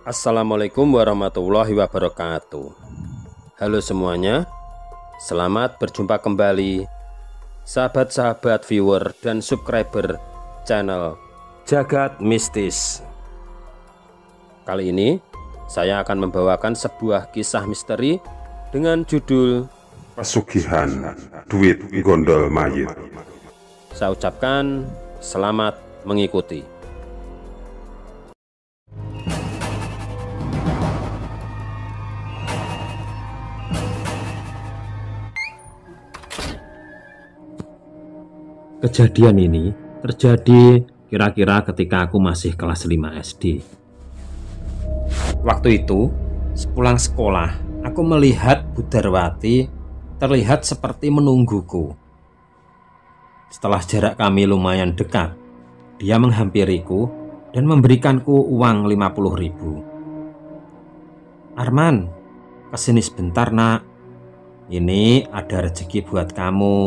Assalamualaikum warahmatullahi wabarakatuh. Halo semuanya, selamat berjumpa kembali sahabat-sahabat viewer dan subscriber channel Jagat Mistis. Kali ini saya akan membawakan sebuah kisah misteri dengan judul Pesugihan Duit Gondol Mayit. Saya ucapkan selamat mengikuti. Kejadian ini terjadi kira-kira ketika aku masih kelas 5 SD. Waktu itu, sepulang sekolah, aku melihat Bu Darwati terlihat seperti menungguku. Setelah jarak kami lumayan dekat, dia menghampiriku dan memberikanku uang 50.000. "Arman, kesini sebentar nak. Ini ada rezeki buat kamu.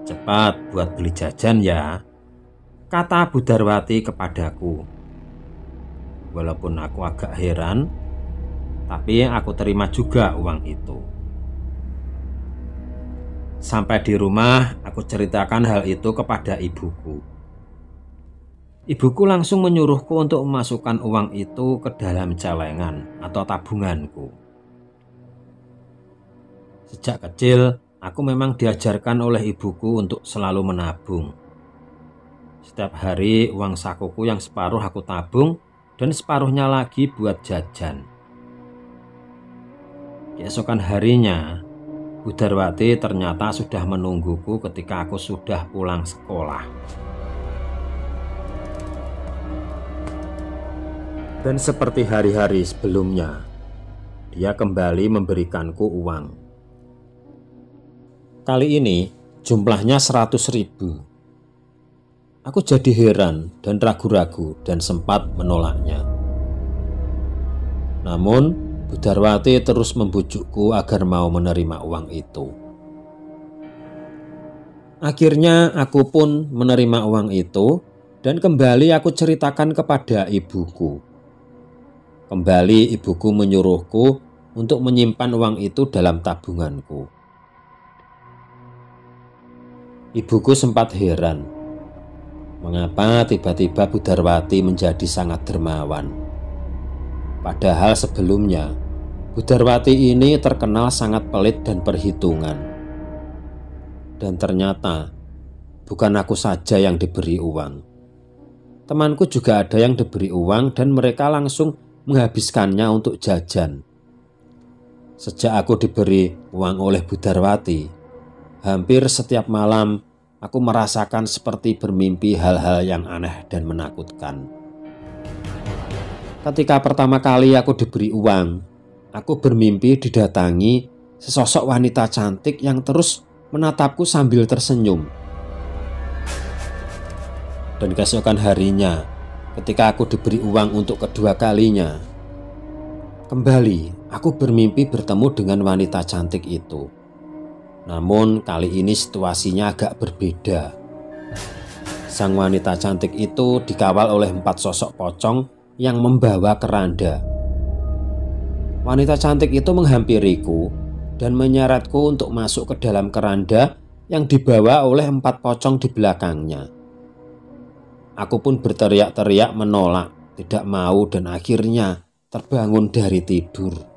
Cepat buat beli jajan ya," kata Bu Darwati kepadaku. Walaupun aku agak heran, tapi aku terima juga uang itu. Sampai di rumah, aku ceritakan hal itu kepada ibuku. Ibuku langsung menyuruhku untuk memasukkan uang itu ke dalam celengan atau tabunganku. Sejak kecil, aku memang diajarkan oleh ibuku untuk selalu menabung. Setiap hari uang sakuku yang separuh aku tabung dan separuhnya lagi buat jajan. Keesokan harinya, Bu Darwati ternyata sudah menungguku ketika aku sudah pulang sekolah. Dan seperti hari-hari sebelumnya, dia kembali memberikanku uang. Kali ini jumlahnya 100.000. Aku jadi heran dan ragu-ragu dan sempat menolaknya. Namun Bu Darwati terus membujukku agar mau menerima uang itu. Akhirnya aku pun menerima uang itu dan kembali aku ceritakan kepada ibuku. Kembali ibuku menyuruhku untuk menyimpan uang itu dalam tabunganku. Ibuku sempat heran, mengapa tiba-tiba Bu Darwati menjadi sangat dermawan. Padahal sebelumnya Bu Darwati ini terkenal sangat pelit dan perhitungan. Dan ternyata bukan aku saja yang diberi uang. Temanku juga ada yang diberi uang dan mereka langsung menghabiskannya untuk jajan. Sejak aku diberi uang oleh Bu Darwati, hampir setiap malam aku merasakan seperti bermimpi hal-hal yang aneh dan menakutkan. Ketika pertama kali aku diberi uang, aku bermimpi didatangi sesosok wanita cantik yang terus menatapku sambil tersenyum. Dan keesokan harinya, ketika aku diberi uang untuk kedua kalinya, kembali aku bermimpi bertemu dengan wanita cantik itu. Namun kali ini situasinya agak berbeda. Sang wanita cantik itu dikawal oleh 4 sosok pocong yang membawa keranda. Wanita cantik itu menghampiriku dan menyeretku untuk masuk ke dalam keranda yang dibawa oleh 4 pocong di belakangnya. Aku pun berteriak-teriak menolak, tidak mau, dan akhirnya terbangun dari tidur.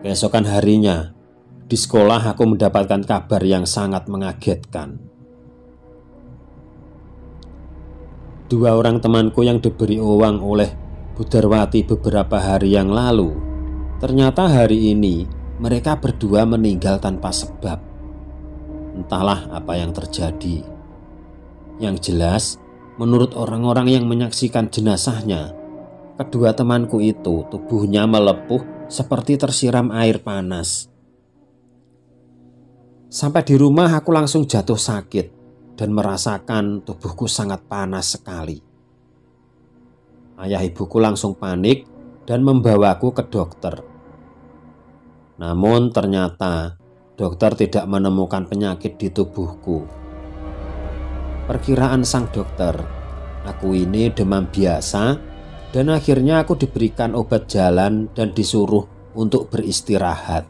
Keesokan harinya, di sekolah aku mendapatkan kabar yang sangat mengagetkan. 2 orang temanku yang diberi uang oleh Bu Darwati beberapa hari yang lalu, ternyata hari ini mereka berdua meninggal tanpa sebab. Entahlah apa yang terjadi. Yang jelas, menurut orang-orang yang menyaksikan jenazahnya, kedua temanku itu tubuhnya melepuh seperti tersiram air panas. Sampai di rumah aku langsung jatuh sakit dan merasakan tubuhku sangat panas sekali. Ayah ibuku langsung panik dan membawaku ke dokter. Namun ternyata dokter tidak menemukan penyakit di tubuhku. Perkiraan sang dokter, aku ini demam biasa dan akhirnya aku diberikan obat jalan dan disuruh untuk beristirahat.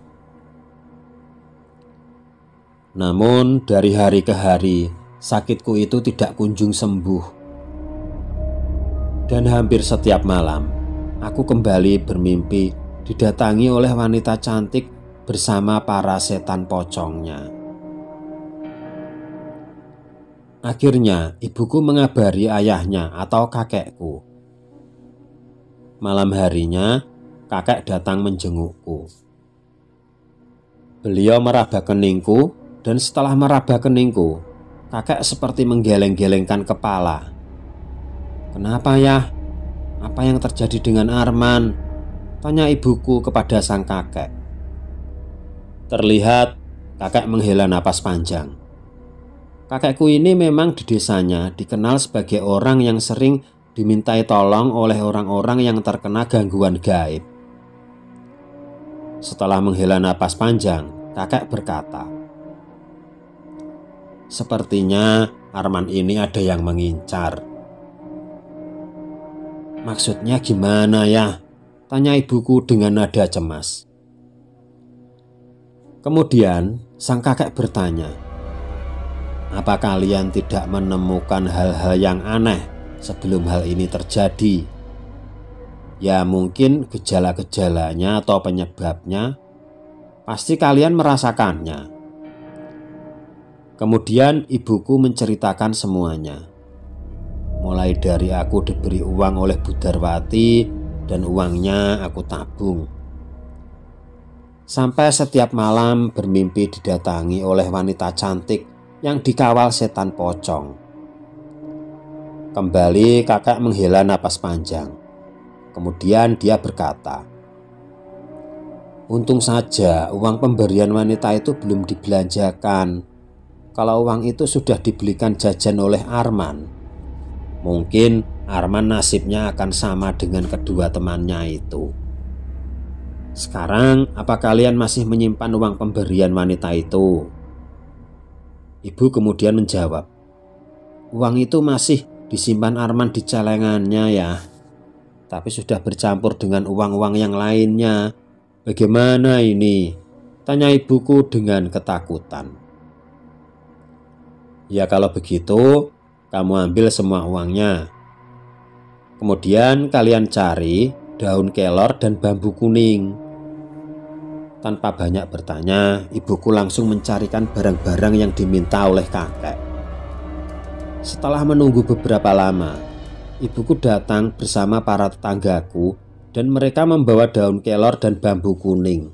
Namun dari hari ke hari sakitku itu tidak kunjung sembuh. Dan hampir setiap malam aku kembali bermimpi didatangi oleh wanita cantik bersama para setan pocongnya. Akhirnya ibuku mengabari ayahnya atau kakekku. Malam harinya kakek datang menjengukku. Beliau meraba keningku, dan setelah meraba keningku, kakek seperti menggeleng-gelengkan kepala. "Kenapa ya? Apa yang terjadi dengan Arman?" tanya ibuku kepada sang kakek. Terlihat kakek menghela napas panjang. Kakekku ini memang di desanya dikenal sebagai orang yang sering dimintai tolong oleh orang-orang yang terkena gangguan gaib. Setelah menghela napas panjang, kakek berkata, "Sepertinya Arman ini ada yang mengincar." "Maksudnya gimana ya?" tanya ibuku dengan nada cemas. Kemudian sang kakek bertanya, "Apa kalian tidak menemukan hal-hal yang aneh sebelum hal ini terjadi? Ya mungkin gejala-gejalanya atau penyebabnya pasti kalian merasakannya." Kemudian ibuku menceritakan semuanya. Mulai dari aku diberi uang oleh Budarwati dan uangnya aku tabung, sampai setiap malam bermimpi didatangi oleh wanita cantik yang dikawal setan pocong. Kembali kakek menghela napas panjang. Kemudian dia berkata, "Untung saja uang pemberian wanita itu belum dibelanjakan. Kalau uang itu sudah dibelikan jajan oleh Arman, mungkin Arman nasibnya akan sama dengan kedua temannya itu. Sekarang apa kalian masih menyimpan uang pemberian wanita itu?" Ibu kemudian menjawab, "Uang itu masih disimpan Arman di celengannya ya, tapi sudah bercampur dengan uang-uang yang lainnya. Bagaimana ini?" tanya ibuku dengan ketakutan. "Ya kalau begitu kamu ambil semua uangnya. Kemudian kalian cari daun kelor dan bambu kuning." Tanpa banyak bertanya, ibuku langsung mencarikan barang-barang yang diminta oleh kakek. Setelah menunggu beberapa lama, ibuku datang bersama para tetanggaku dan mereka membawa daun kelor dan bambu kuning.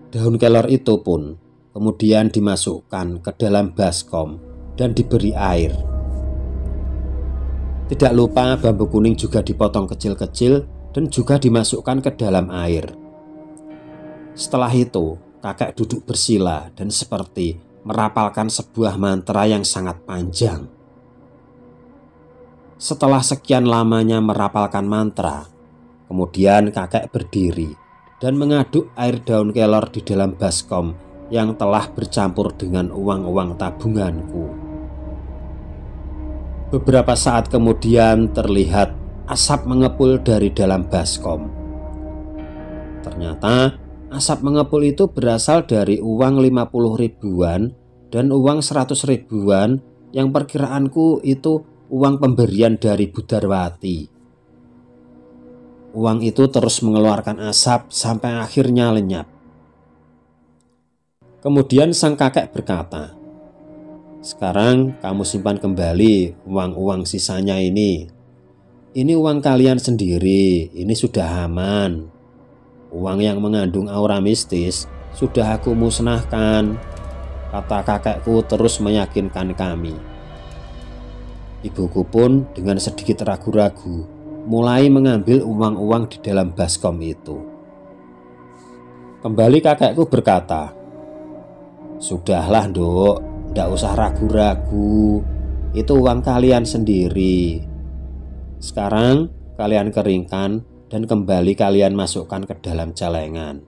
Daun kelor itu pun kemudian dimasukkan ke dalam baskom dan diberi air. Tidak lupa bambu kuning juga dipotong kecil-kecil dan juga dimasukkan ke dalam air. Setelah itu kakek duduk bersila dan seperti merapalkan sebuah mantra yang sangat panjang. Setelah sekian lamanya merapalkan mantra, kemudian kakek berdiri dan mengaduk air daun kelor di dalam baskom yang telah bercampur dengan uang-uang tabunganku. Beberapa saat kemudian terlihat asap mengepul dari dalam baskom. Ternyata asap mengepul itu berasal dari uang 50 ribuan dan uang 100 ribuan yang perkiraanku itu uang pemberian dari Budarwati. Uang itu terus mengeluarkan asap sampai akhirnya lenyap. Kemudian sang kakek berkata, "Sekarang kamu simpan kembali uang-uang sisanya ini. Ini uang kalian sendiri, ini sudah aman. Uang yang mengandung aura mistis sudah aku musnahkan," kata kakekku terus meyakinkan kami. Ibuku pun dengan sedikit ragu-ragu mulai mengambil uang-uang di dalam baskom itu. Kembali kakekku berkata, "Sudahlah Nduk, ndak usah ragu-ragu. Itu uang kalian sendiri. Sekarang kalian keringkan dan kembali kalian masukkan ke dalam celengan."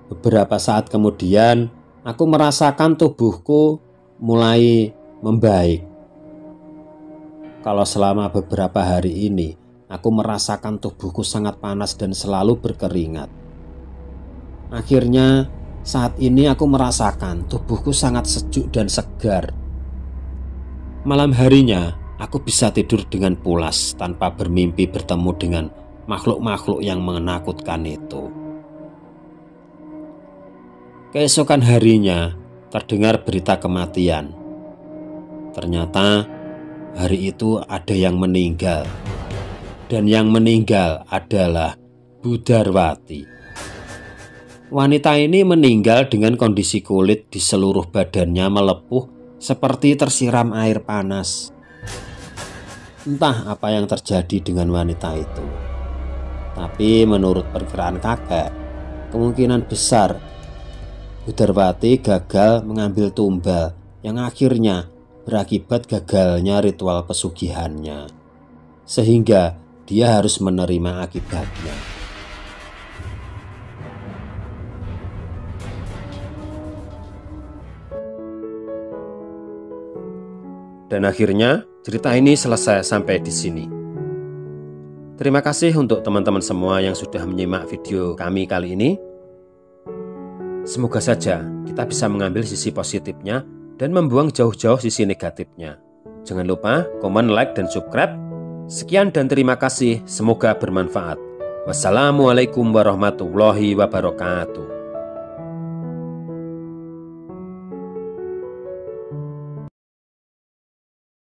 Beberapa saat kemudian aku merasakan tubuhku mulai membaik kalau selama beberapa hari ini aku merasakan tubuhku sangat panas dan selalu berkeringat. Akhirnya saat ini aku merasakan tubuhku sangat sejuk dan segar. Malam harinya aku bisa tidur dengan pulas tanpa bermimpi bertemu dengan makhluk-makhluk yang menakutkan itu. Keesokan harinya terdengar berita kematian. Ternyata hari itu ada yang meninggal, dan yang meninggal adalah Budarwati. Wanita ini meninggal dengan kondisi kulit di seluruh badannya melepuh seperti tersiram air panas. Entah apa yang terjadi dengan wanita itu, tapi menurut perkiraan kakek, kemungkinan besar Budarwati gagal mengambil tumbal yang akhirnya berakibat gagalnya ritual pesugihannya, sehingga dia harus menerima akibatnya. Dan akhirnya cerita ini selesai sampai di sini. Terima kasih untuk teman-teman semua yang sudah menyimak video kami kali ini. Semoga saja kita bisa mengambil sisi positifnya dan membuang jauh-jauh sisi negatifnya. Jangan lupa komen, like, dan subscribe. Sekian dan terima kasih. Semoga bermanfaat. Wassalamualaikum warahmatullahi wabarakatuh.